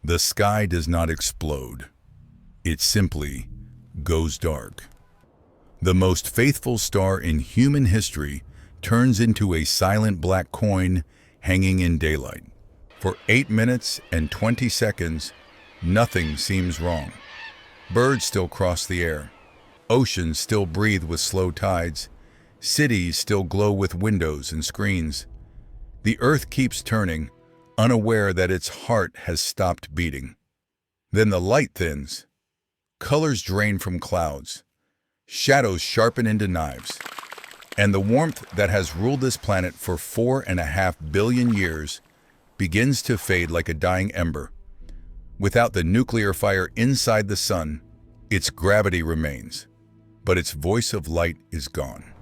The sky does not explode. It simply goes dark. The most faithful star in human history turns into a silent black coin hanging in daylight. For 8 minutes and 20 seconds, nothing seems wrong. Birds still cross the air. Oceans still breathe with slow tides. Cities still glow with windows and screens. The earth keeps turning, unaware that its heart has stopped beating. Then the light thins. Colors drain from clouds. Shadows sharpen into knives. And the warmth that has ruled this planet for 4.5 billion years begins to fade like a dying ember. Without the nuclear fire inside the sun, its gravity remains, but its voice of light is gone.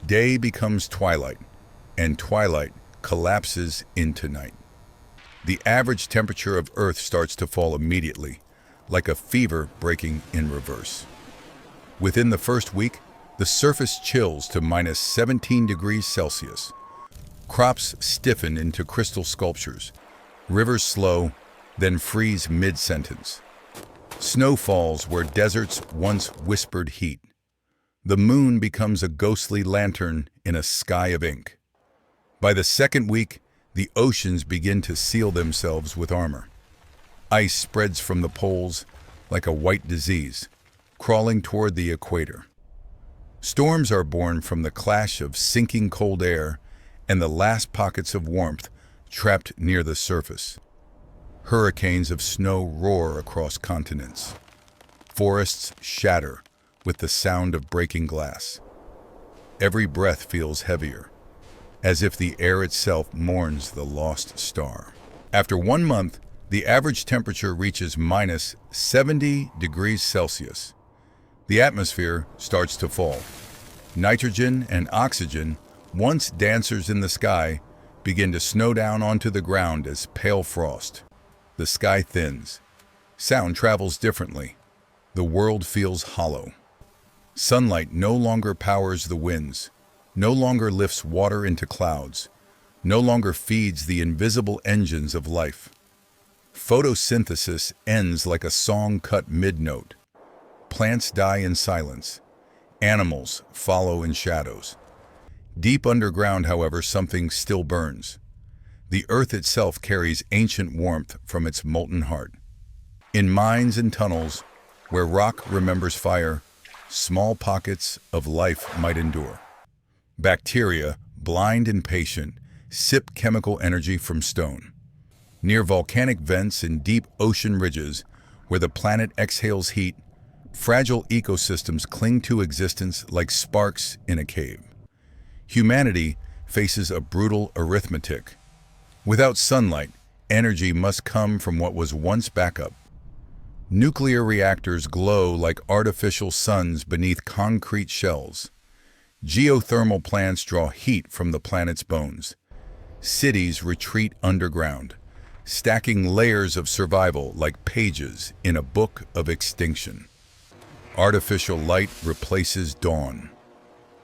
Day becomes twilight, and twilight collapses into night. The average temperature of Earth starts to fall immediately, like a fever breaking in reverse. Within the first week, the surface chills to minus 17 degrees Celsius. Crops stiffen into crystal sculptures. Rivers slow, then freeze mid-sentence. Snow falls where deserts once whispered heat. The moon becomes a ghostly lantern in a sky of ink. By the second week, the oceans begin to seal themselves with armor. Ice spreads from the poles like a white disease, crawling toward the equator. Storms are born from the clash of sinking cold air and the last pockets of warmth trapped near the surface. Hurricanes of snow roar across continents. Forests shatter with the sound of breaking glass. Every breath feels heavier, as if the air itself mourns the lost star. After 1 month, the average temperature reaches minus 70 degrees Celsius. The atmosphere starts to fall. Nitrogen and oxygen, once dancers in the sky, begin to snow down onto the ground as pale frost. The sky thins. Sound travels differently. The world feels hollow. Sunlight no longer powers the winds, no longer lifts water into clouds, no longer feeds the invisible engines of life. Photosynthesis ends like a song cut mid-note. Plants die in silence. Animals follow in shadows. Deep underground, however, something still burns. The earth itself carries ancient warmth from its molten heart. In mines and tunnels, where rock remembers fire, small pockets of life might endure. Bacteria, blind and patient, sip chemical energy from stone. Near volcanic vents and deep ocean ridges, where the planet exhales heat, fragile ecosystems cling to existence like sparks in a cave. Humanity faces a brutal arithmetic. Without sunlight, energy must come from what was once backup. Nuclear reactors glow like artificial suns beneath concrete shells. Geothermal plants draw heat from the planet's bones. Cities retreat underground, stacking layers of survival like pages in a book of extinction. Artificial light replaces dawn.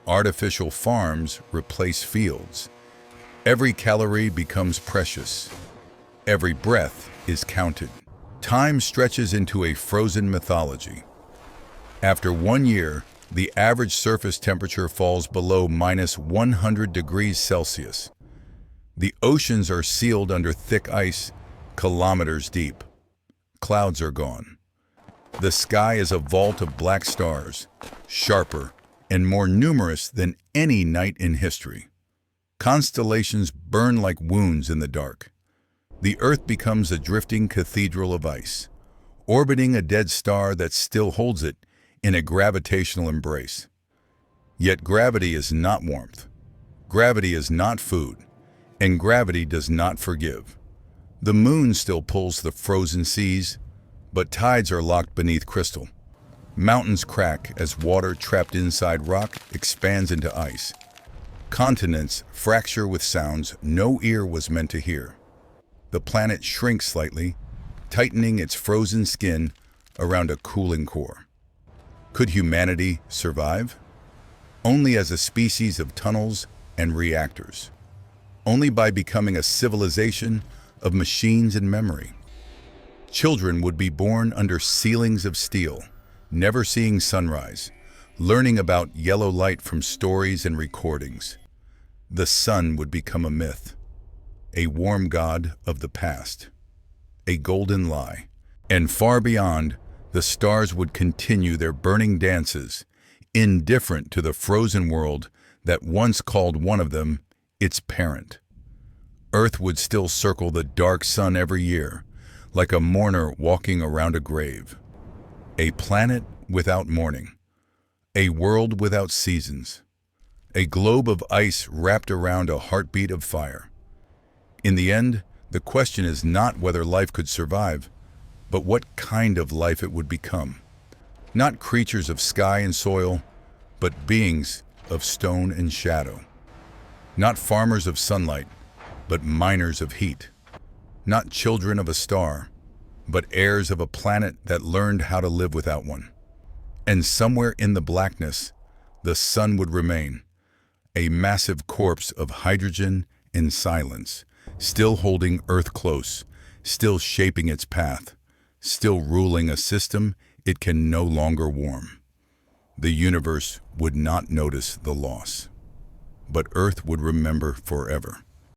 Artificial farms replace fields. Every calorie becomes precious. Every breath is counted. Time stretches into a frozen mythology. After 1 year, the average surface temperature falls below minus 100 degrees Celsius. The oceans are sealed under thick ice, kilometers deep. Clouds are gone. The sky is a vault of black stars, sharper and more numerous than any night in history. Constellations burn like wounds in the dark. The Earth becomes a drifting cathedral of ice, orbiting a dead star that still holds it in a gravitational embrace. Yet gravity is not warmth. Gravity is not food, and gravity does not forgive. The moon still pulls the frozen seas, but tides are locked beneath crystal. Mountains crack as water trapped inside rock expands into ice. Continents fracture with sounds no ear was meant to hear. The planet shrinks slightly, tightening its frozen skin around a cooling core. Could humanity survive? Only as a species of tunnels and reactors. Only by becoming a civilization of machines and memory. Children would be born under ceilings of steel, never seeing sunrise, learning about yellow light from stories and recordings. The sun would become a myth, a warm god of the past, a golden lie. And far beyond, the stars would continue their burning dances, indifferent to the frozen world that once called one of them its parent. Earth would still circle the dark sun every year, like a mourner walking around a grave. A planet without morning, a world without seasons, a globe of ice wrapped around a heartbeat of fire. In the end, the question is not whether life could survive, but what kind of life it would become. Not creatures of sky and soil, but beings of stone and shadow. Not farmers of sunlight, but miners of heat. Not children of a star, but heirs of a planet that learned how to live without one. And somewhere in the blackness, the sun would remain, a massive corpse of hydrogen and silence, still holding Earth close, still shaping its path, still ruling a system it can no longer warm. The universe would not notice the loss, but Earth would remember forever.